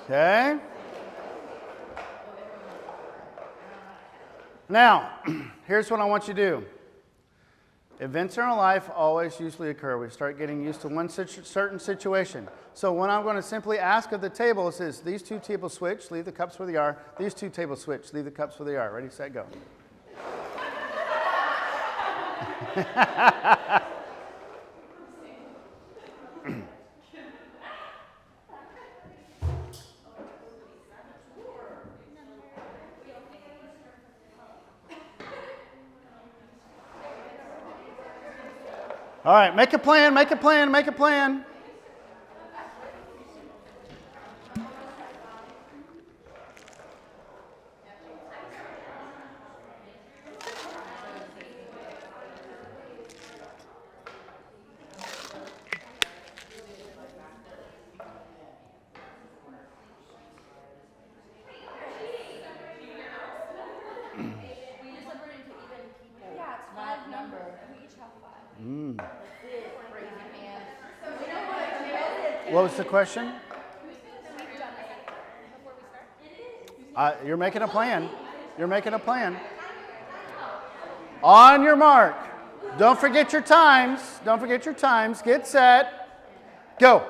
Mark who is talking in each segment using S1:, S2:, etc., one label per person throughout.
S1: Okay. Now, here's what I want you to do. Events in our life always usually occur. We start getting used to one certain situation. So what I'm going to simply ask of the table is, these two tables switch, leave the cups where they are. These two tables switch, leave the cups where they are. Ready, set, go. All right, make a plan, make a plan, make a plan. What was the question? You're making a plan. You're making a plan. On your mark. Don't forget your times. Don't forget your times. Get set. Go.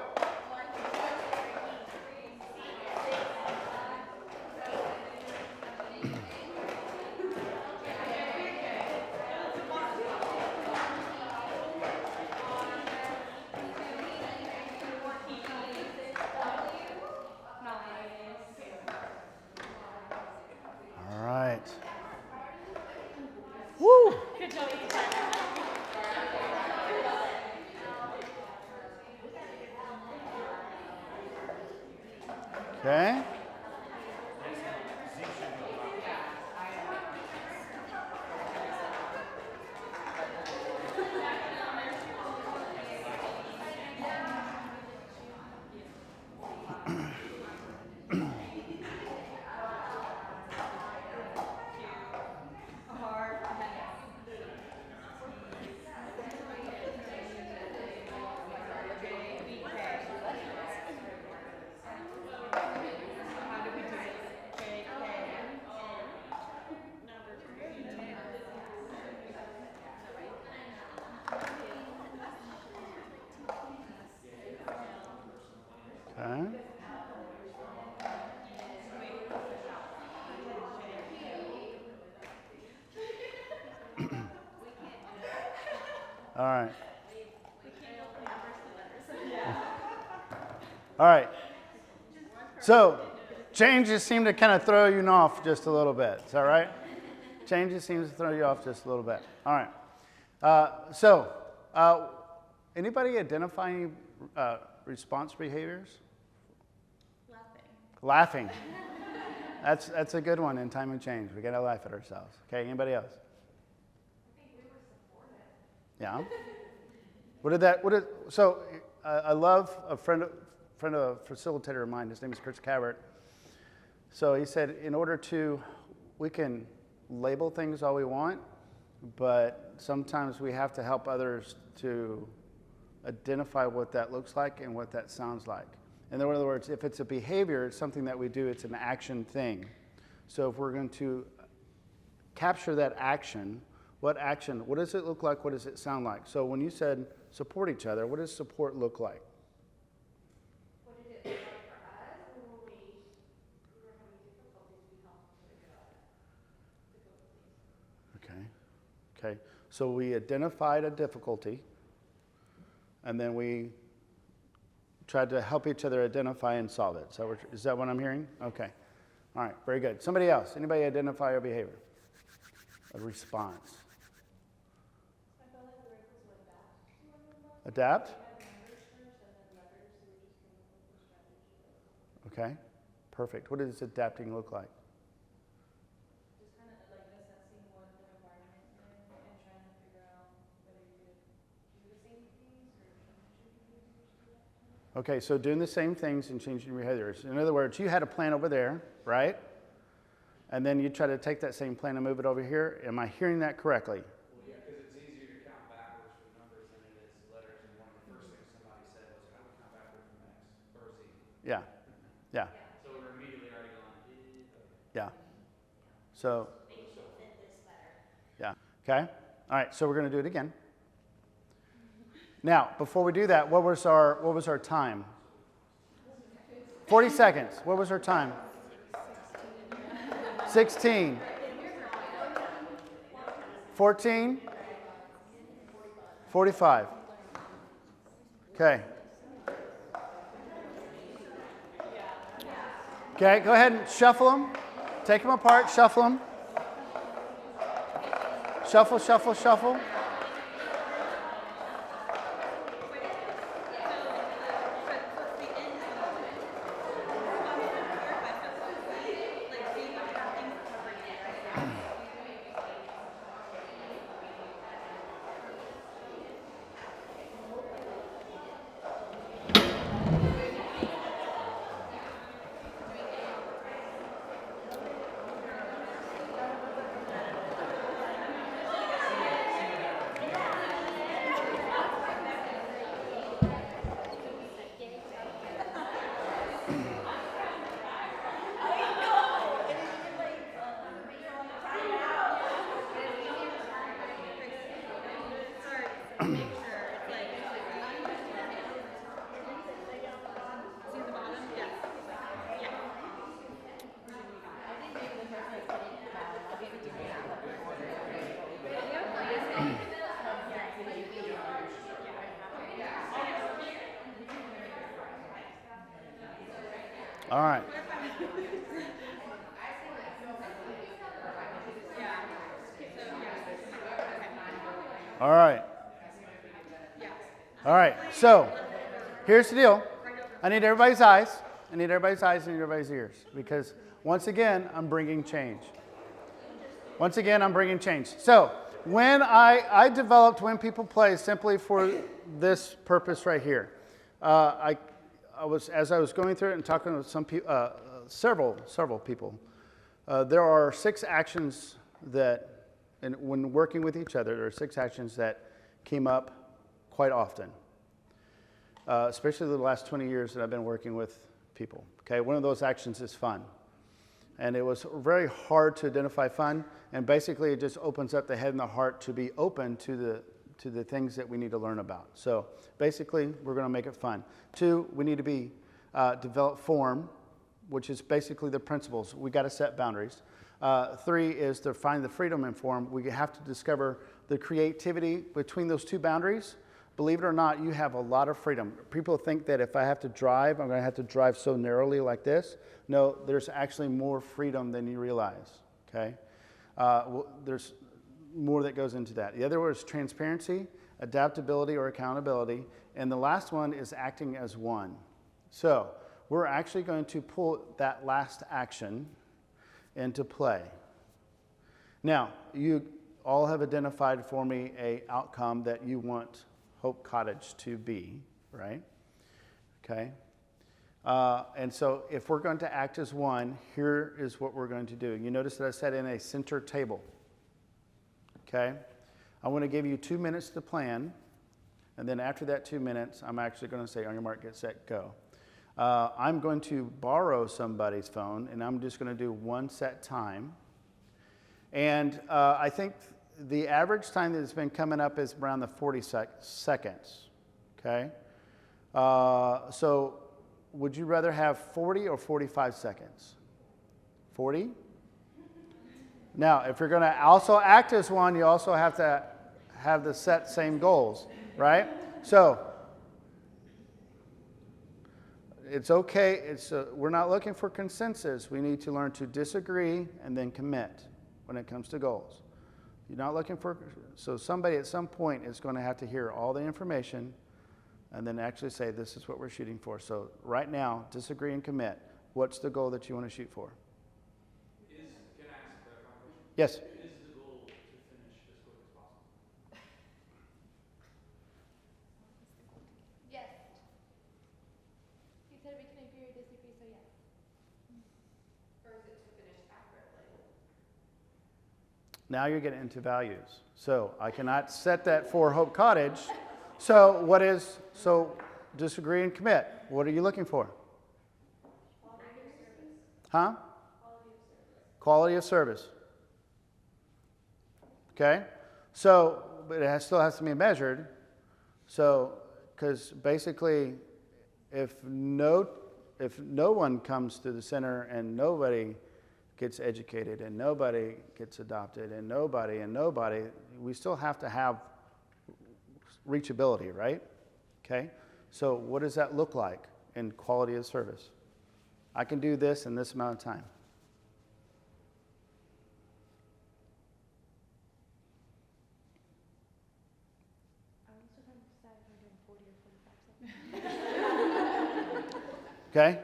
S1: All right. Woo. Okay. Okay. All right. All right. So, changes seem to kind of throw you off just a little bit. Is that right? Changes seems to throw you off just a little bit. All right. Anybody identify any response behaviors? Laughing. That's a good one in time of change. We got to laugh at ourselves. Okay. Anybody else?
S2: I think we were supportive.
S1: Yeah. I love a friend of a facilitator of mine. His name is Chris Cabot. So he said, we can label things all we want, but sometimes we have to help others to identify what that looks like and what that sounds like. In other words, if it's a behavior, it's something that we do, it's an action thing. So if we're going to capture that action, what does it look like, what does it sound like? So when you said support each other, what does support look like?
S2: What did it look like for us? When we were having difficulties, we helped each other
S1: Okay. So we identified a difficulty, and then we tried to help each other identify and solve it. So is that what I'm hearing? Okay. All right, very good. Somebody else? Anybody identify a behavior? A response?
S2: I felt like we were able to adapt.
S1: Adapt?
S2: We had members first and then letters, so we just came up with the strategy.
S1: Okay, perfect. What does adapting look like?
S2: Just kind of like assessing what the environment is and trying to figure out whether you could do the same things or change your behaviors.
S1: Okay, so doing the same things and changing your behaviors. In other words, you had a plan over there, right? And then you try to take that same plan and move it over here. Am I hearing that correctly?
S3: Well, yeah, because it's easier to count backwards from numbers than it is letters. And one of the first things somebody said was, how do we count backwards from X or Z?
S1: Yeah.
S3: So
S1: Yeah. So. Yeah. Okay. All right. So we're going to do it again. Now, before we do that, what was our time? 40 seconds. What was our time? 16. 14. 45. Okay. Okay, go ahead and shuffle them. Take them apart, shuffle them. Shuffle, shuffle, shuffle. All right. All right. All right. So here's the deal. I need everybody's eyes. I need everybody's eyes and everybody's ears because once again, I'm bringing change. Once again, I'm bringing change. So when I developed When People Play simply for this purpose right here. As I was going through it and talking with some people, several people, there are 6 actions that, and when working with each other, there are 6 actions that came up quite often, especially the last 20 years that I've been working with people. Okay, one of those actions is fun. And it was very hard to identify fun, and basically it just opens up the head and the heart to be open to the things that we need to learn about. So basically, we're going to make it fun. 2, we need to develop form, which is basically the principles. We got to set boundaries. 3 is to find the freedom in form. We have to discover the creativity between those 2 boundaries. Believe it or not, you have a lot of freedom. People think that if I have to drive, I'm going to have to drive so narrowly like this. No, there's actually more freedom than you realize, okay? There's more that goes into that. The other word is transparency, adaptability or accountability, and the last one is acting as one. So we're actually going to pull that last action into play. Now, you all have identified for me an outcome that you want Hope Cottage to be, right? Okay. And so if we're going to act as one, here is what we're going to do. You notice that I said in a center table. Okay. I want to give you 2 minutes to plan. And then after that 2 minutes, I'm actually going to say, on your mark, get set, go. I'm going to borrow somebody's phone, and I'm just going to do one set time. And I think the average time that has been coming up is around the 40 seconds, okay? So would you rather have 40 or 45 seconds? 40? Now, if you're going to also act as one, you also have to have the set same goals, right? So it's okay. We're not looking for consensus. We need to learn to disagree and then commit when it comes to goals. You're not looking for, so somebody at some point is going to have to hear all the information and then actually say, this is what we're shooting for. So right now, disagree and commit. What's the goal that you want to shoot for?
S3: Can I ask a clarifying question?
S1: Yes.
S3: Is the goal to finish as quick as possible?
S2: Yes. He said we can agree or disagree, so yes. Or is it to finish accurately?
S1: Now you're getting into values. So I cannot set that for Hope Cottage. So disagree and commit. What are you looking for?
S2: Quality of service.
S1: Huh?
S2: Quality of service.
S1: quality of service. Okay? So, but still has to be measured. So, because basically, if no one comes to the center and nobody gets educated and nobody gets adopted and nobody, we still have to have reachability, right? Okay? So what does that look like in quality of service? I can do this in this amount of time.
S2: I was just trying to decide if we're doing 40 or 45 seconds.
S1: Okay?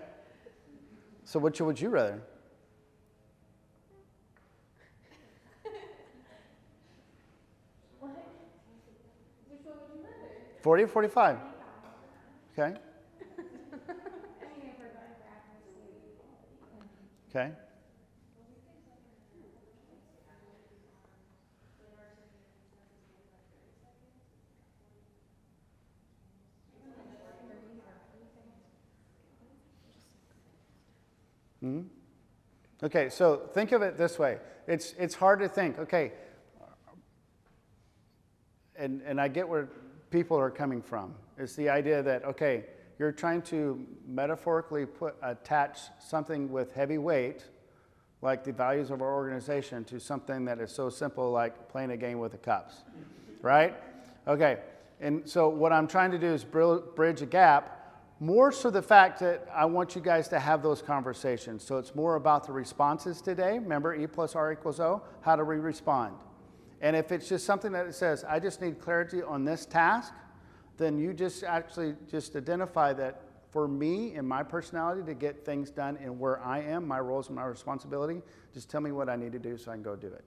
S1: So which would you rather?
S2: What? Which one would you rather?
S1: 40 or 45? Okay?
S2: I mean, if we're going for accuracy.
S1: Okay? Hmm? Okay, so think of it this way. It's hard to think, okay, and I get where people are coming from. It's the idea that, okay, you're trying to metaphorically attach something with heavy weight, like the values of our organization, to something that is so simple like playing a game with the cups, right? Okay, and so what I'm trying to do is bridge a gap, more so the fact that I want you guys to have those conversations. So it's more about the responses today. Remember, E plus R equals O. How do we respond? And if it's just something that it says, I just need clarity on this task, then you just actually just identify that for me and my personality to get things done and where I am, my roles and my responsibility, just tell me what I need to do so I can go do it.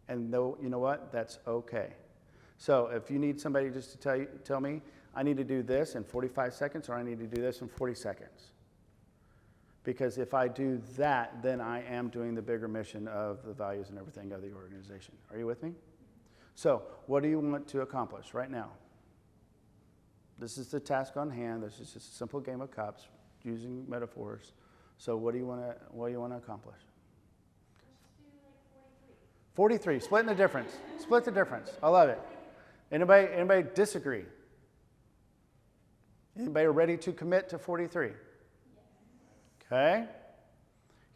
S1: And you know what? That's okay. So if you need somebody just to tell me, I need to do this in 45 seconds or I need to do this in 40 seconds. Because if I do that, then I am doing the bigger mission of the values and everything of the organization. Are you with me? So what do you want to accomplish right now? This is the task on hand. This is just a simple game of cups using metaphors. So what do you want to accomplish?
S2: Let's do like
S1: 43.
S2: 43.
S1: Splitting the difference. Split the difference. I love it. Anybody disagree? Anybody ready to commit to 43? Yes. Okay.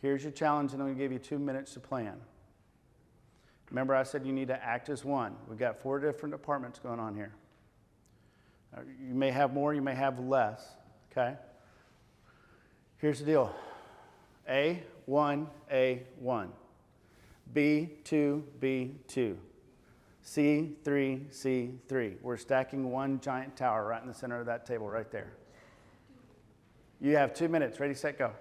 S1: Here's your challenge, and I'm going to give you 2 minutes to plan. Remember, I said you need to act as one. We've got 4 different departments going on here. You may have more, you may have less. Okay. Here's the deal. A1, A1. B2, B2. C3, C3. We're stacking one giant tower right in the center of that table right there. You have 2 minutes. Ready, set, go.